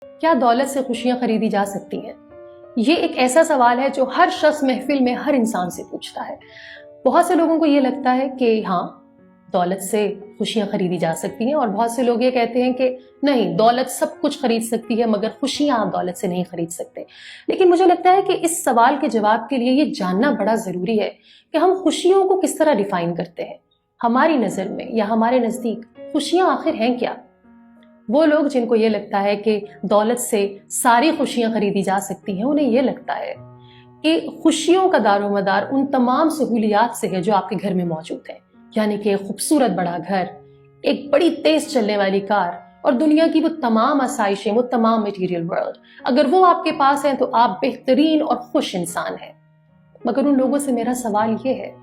क्या दौलत से खुशियां खरीदी जा सकती हैं? ये एक ऐसा सवाल है जो हर शख्स महफिल में हर इंसान से पूछता है। बहुत से लोगों को ये लगता है कि हाँ, दौलत से खुशियां खरीदी जा सकती हैं, और बहुत से लोग ये कहते हैं कि नहीं, दौलत सब कुछ खरीद सकती है मगर खुशियां आप दौलत से नहीं खरीद सकते। लेकिन मुझे लगता है कि इस सवाल के जवाब के लिए ये जानना बड़ा जरूरी है कि हम खुशियों को किस तरह डिफाइन करते हैं। हमारी नजर में या हमारे नजदीक खुशियां आखिर हैं क्या? वो लोग जिनको ये लगता है कि दौलत से सारी खुशियां खरीदी जा सकती हैं, उन्हें ये लगता है कि खुशियों का दारोमदार उन तमाम सहूलियात से है जो आपके घर में मौजूद है, यानी कि खूबसूरत बड़ा घर, एक बड़ी तेज चलने वाली कार और दुनिया की वो तमाम आसाइशें, वो तमाम मटेरियल वर्ल्ड। अगर वो आपके पास है तो आप बेहतरीन और खुश इंसान हैं। मगर उन लोगों से मेरा सवाल ये है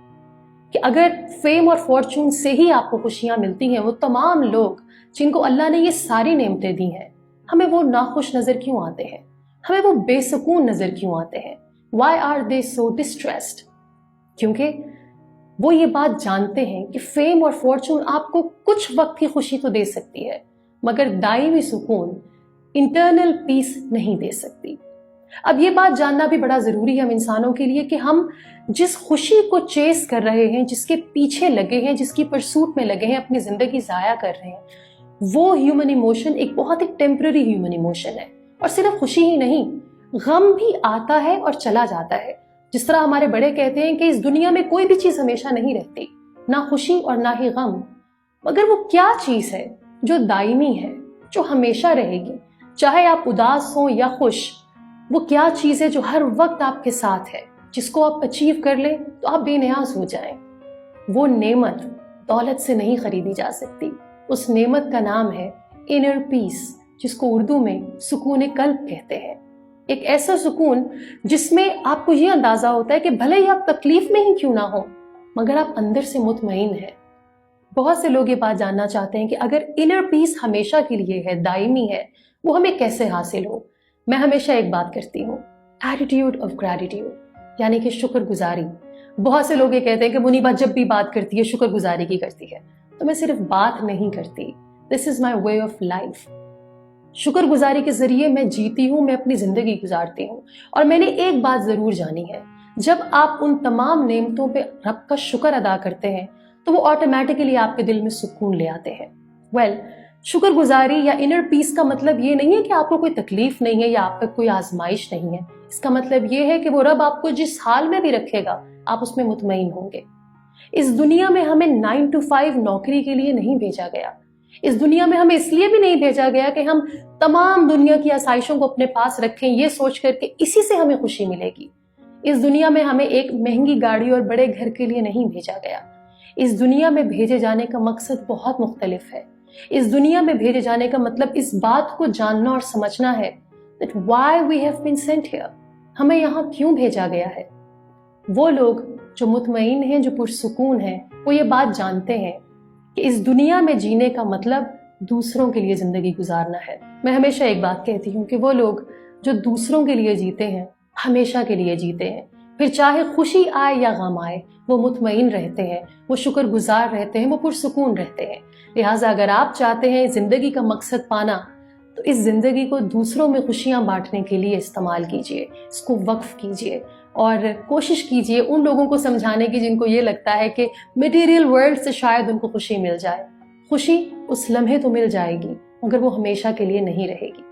कि अगर फेम और फॉर्चून से ही आपको खुशियां मिलती हैं, वो तमाम लोग जिनको अल्लाह ने ये सारी नेमतें दी हैं, हमें वो नाखुश नजर क्यों आते हैं? हमें वो बेसुकून नजर क्यों आते हैं? Why are they so distressed? क्योंकि वो ये बात जानते हैं कि फेम और फॉर्चून आपको कुछ वक्त की खुशी तो दे सकती है, मगर दायमी सुकून, इंटरनल पीस नहीं दे सकती। अब ये बात जानना भी बड़ा जरूरी है हम इंसानों के लिए कि हम जिस खुशी को चेस कर रहे हैं, जिसके पीछे लगे हैं, जिसकी परसूट में लगे हैं, अपनी जिंदगी जाया कर रहे हैं, वो ह्यूमन इमोशन एक बहुत ही टेम्पररी ह्यूमन इमोशन है। और सिर्फ खुशी ही नहीं, गम भी आता है और चला जाता है। जिस तरह हमारे बड़े कहते हैं कि इस दुनिया में कोई भी चीज हमेशा नहीं रहती, ना खुशी और ना ही गम। मगर वो क्या चीज है जो दायमी है, जो हमेशा रहेगी, चाहे आप उदास हो या खुश? वो क्या चीज है जो हर वक्त आपके साथ है, जिसको आप अचीव कर लें तो आप बेनियाज हो जाएं? वो नेमत दौलत से नहीं खरीदी जा सकती। उस नेमत का नाम है इनर पीस, जिसको उर्दू में सुकून कल्ब कहते हैं। एक ऐसा सुकून जिसमें आपको ये अंदाजा होता है कि भले ही आप तकलीफ में ही क्यों ना हो, मगर आप अंदर से मुतमईन हैं। बहुत से लोग ये बात जानना चाहते हैं कि अगर इनर पीस हमेशा के लिए है, दायमी है, वो हमें कैसे हासिल हो? मैं हमेशा एक बात करती हूँ, एटीट्यूड ऑफ ग्रैटिट्यूड, यानी कि शुक्रगुजारी। बहुत से लोग ये कहते हैं कि मुनीबा जब भी बात करती है शुक्रगुजारी की करती है। तो मैं सिर्फ बात नहीं करती, this is my way of life. शुक्रगुजारी के जरिए मैं जीती हूँ, मैं अपनी जिंदगी गुजारती हूँ। और मैंने एक बात जरूर जानी है, जब आप उन तमाम नेमतों पे रब का शुक्र अदा करते हैं तो वो ऑटोमेटिकली आपके दिल में सुकून ले आते हैं। शुक्रगुजारी या इनर पीस का मतलब ये नहीं है कि आपको कोई तकलीफ नहीं है या आपका कोई आजमाइश नहीं है। इसका मतलब ये है कि वो रब आपको जिस हाल में भी रखेगा आप उसमें मुतमईन होंगे। इस दुनिया में हमें 9 to 5 नौकरी के लिए नहीं भेजा गया। इस दुनिया में हमें इसलिए भी नहीं भेजा गया कि हम तमाम दुनिया की आसाइशों को अपने पास रखें, ये सोच करके इसी से हमें खुशी मिलेगी। इस दुनिया में हमें एक महंगी गाड़ी और बड़े घर के लिए नहीं भेजा गया। इस दुनिया में भेजे जाने का मकसद बहुत मुख्तलिफ है। इस दुनिया में भेजे जाने का मतलब इस बात को जानना और समझना है that why we have been sent here, हमें यहाँ क्यों भेजा गया है। वो लोग जो मुतमईन हैं, जो पुरसुकून हैं, वो ये बात जानते हैं कि इस दुनिया में जीने का मतलब दूसरों के लिए जिंदगी गुजारना है। मैं हमेशा एक बात कहती हूँ कि वो लोग जो दूसरों के लिए जीते हैं, हमेशा के लिए जीते हैं। फिर चाहे खुशी आए या गम आए, वो मुतमईन रहते हैं, वो शुक्रगुजार रहते हैं, वो पुरसुकून रहते हैं। लिहाजा अगर आप चाहते हैं जिंदगी का मकसद पाना, तो इस जिंदगी को दूसरों में खुशियां बांटने के लिए इस्तेमाल कीजिए, इसको वक्फ कीजिए और कोशिश कीजिए उन लोगों को समझाने की जिनको ये लगता है कि मटेरियल वर्ल्ड से शायद उनको खुशी मिल जाए। खुशी उस लम्हे तो मिल जाएगी, मगर वो हमेशा के लिए नहीं रहेगी।